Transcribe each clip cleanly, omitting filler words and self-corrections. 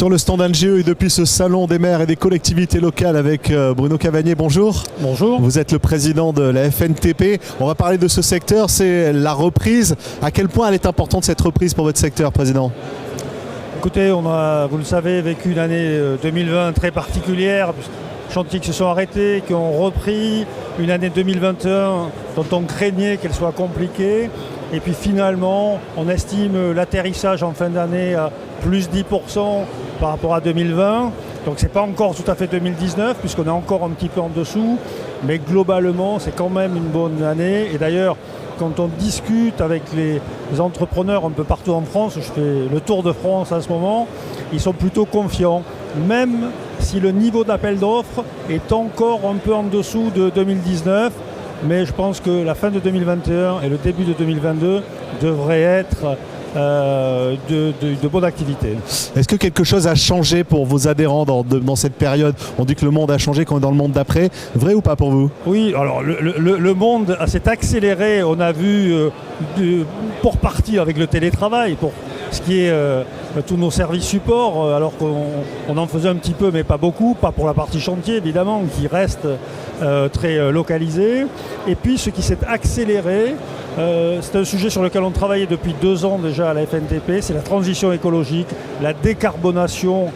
Sur le stand NGE et depuis ce salon des maires et des collectivités locales avec Bruno Cavagné, bonjour. Bonjour. Vous êtes le président de la FNTP. On va parler de ce secteur, c'est la reprise. À quel point elle est importante cette reprise pour votre secteur, président? Écoutez, on a, vous le savez, vécu une année 2020 très particulière. Chantiers qui se sont arrêtés, qui ont repris, une année 2021 dont on craignait qu'elle soit compliquée. Et puis finalement, on estime l'atterrissage en fin d'année à plus 10% par rapport à 2020. Donc c'est pas encore tout à fait 2019 puisqu'on est encore un petit peu en dessous. Mais globalement, c'est quand même une bonne année. Et d'ailleurs, quand on discute avec les entrepreneurs un peu partout en France, je fais le tour de France en ce moment, ils sont plutôt confiants. Même si le niveau d'appel d'offres est encore un peu en dessous de 2019. Mais je pense que la fin de 2021 et le début de 2022 devraient être de bonne activité. Est-ce que quelque chose a changé pour vos adhérents dans cette période? On dit que le monde a changé quand on est dans le monde d'après. Vrai ou pas pour vous? Oui, alors le monde s'est accéléré. On a vu pour partie avec le télétravail, pour ce qui est tous nos services supports, alors qu'on en faisait un petit peu mais pas beaucoup, pas pour la partie chantier évidemment, qui reste très localisé. Et puis ce qui s'est accéléré, c'est un sujet sur lequel on travaillait depuis 2 ans déjà à la FNTP, c'est la transition écologique, la décarbonation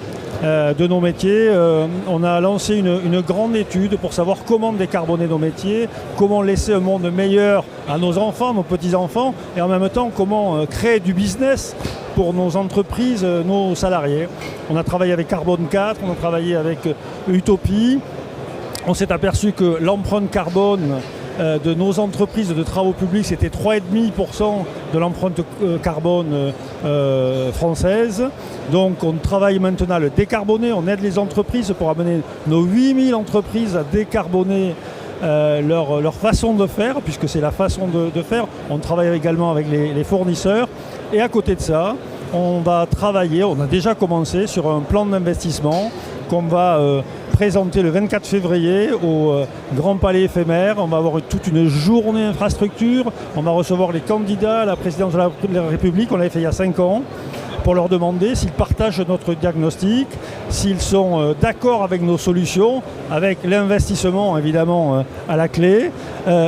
de nos métiers. On a lancé une grande étude pour savoir comment décarboner nos métiers, comment laisser un monde meilleur à nos enfants, nos petits-enfants, et en même temps comment créer du business pour nos entreprises, nos salariés. On a travaillé avec Carbone 4, on a travaillé avec Utopie. On s'est aperçu que l'empreinte carbone de nos entreprises de travaux publics, c'était 3,5% de l'empreinte carbone française. Donc on travaille maintenant à le décarboner, on aide les entreprises pour amener nos 8000 entreprises à décarboner leur façon de faire, puisque c'est la façon de faire. On travaille également avec les fournisseurs. Et à côté de ça, on va travailler, on a déjà commencé sur un plan d'investissement qu'on va présenter le 24 février au Grand Palais éphémère. On va avoir toute une journée infrastructure. On va recevoir les candidats à la présidence de la République. On l'avait fait il y a 5 ans pour leur demander s'ils partagent notre diagnostic, s'ils sont d'accord avec nos solutions, avec l'investissement évidemment à la clé,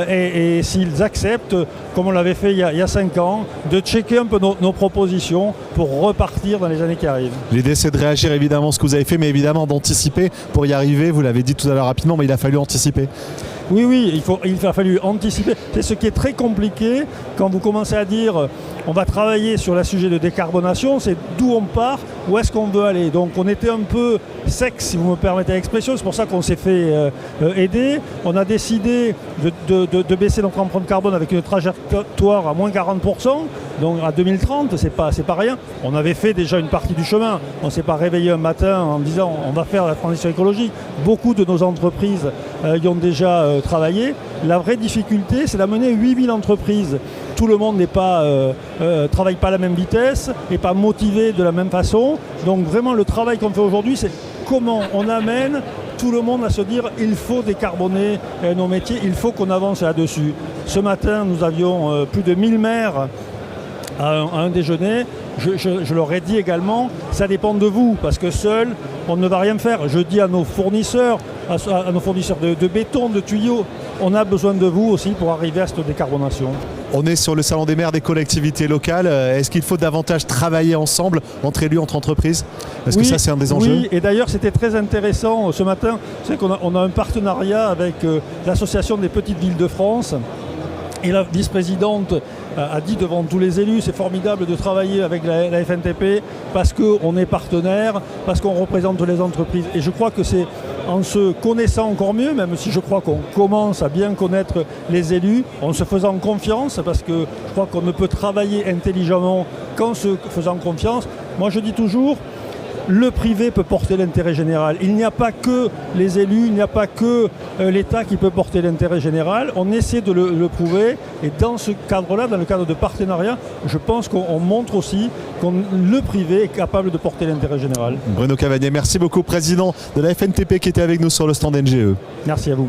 et s'ils acceptent, comme on l'avait fait il y a 5 ans, de checker un peu nos propositions pour repartir dans les années qui arrivent. L'idée c'est de réagir évidemment à ce que vous avez fait, mais évidemment d'anticiper pour y arriver. Vous l'avez dit tout à l'heure rapidement, mais il a fallu anticiper. Oui, il a fallu anticiper. C'est ce qui est très compliqué quand vous commencez à dire on va travailler sur le sujet de décarbonation, c'est d'où on part, où est-ce qu'on veut aller. Donc on était un peu sec, si vous me permettez l'expression, c'est pour ça qu'on s'est fait aider. On a décidé de baisser notre empreinte carbone avec une trajectoire à moins 40%, donc à 2030, c'est pas rien. On avait fait déjà une partie du chemin, on ne s'est pas réveillé un matin en disant on va faire la transition écologique. Beaucoup de nos entreprises y ont déjà travaillé. La vraie difficulté, c'est d'amener 8000 entreprises. Tout le monde travaille pas à la même vitesse, n'est pas motivé de la même façon. Donc vraiment le travail qu'on fait aujourd'hui, c'est comment on amène tout le monde à se dire il faut décarboner nos métiers, il faut qu'on avance là-dessus. Ce matin, nous avions plus de 1000 maires à un déjeuner. Je leur ai dit également, ça dépend de vous, parce que seul, on ne va rien faire. Je dis à nos fournisseurs, à nos fournisseurs de béton, de tuyaux, on a besoin de vous aussi pour arriver à cette décarbonation. On est sur le salon des maires des collectivités locales. Est-ce qu'il faut davantage travailler ensemble, entre élus, entre entreprises? Est-ce que ça c'est un des enjeux? Oui, et d'ailleurs c'était très intéressant ce matin. Vous savez qu'on a un partenariat avec l'Association des petites villes de France. Et la vice-présidente a dit devant tous les élus, c'est formidable de travailler avec la FNTP parce qu'on est partenaire, parce qu'on représente les entreprises. Et je crois que c'est en se connaissant encore mieux, même si je crois qu'on commence à bien connaître les élus, en se faisant confiance, parce que je crois qu'on ne peut travailler intelligemment qu'en se faisant confiance. Moi je dis toujours, le privé peut porter l'intérêt général. Il n'y a pas que les élus, il n'y a pas que l'État qui peut porter l'intérêt général. On essaie de le prouver. Et dans ce cadre-là, dans le cadre de partenariat, je pense qu'on montre aussi que le privé est capable de porter l'intérêt général. Bruno Cavagné, merci beaucoup, président de la FNTP qui était avec nous sur le stand NGE. Merci à vous.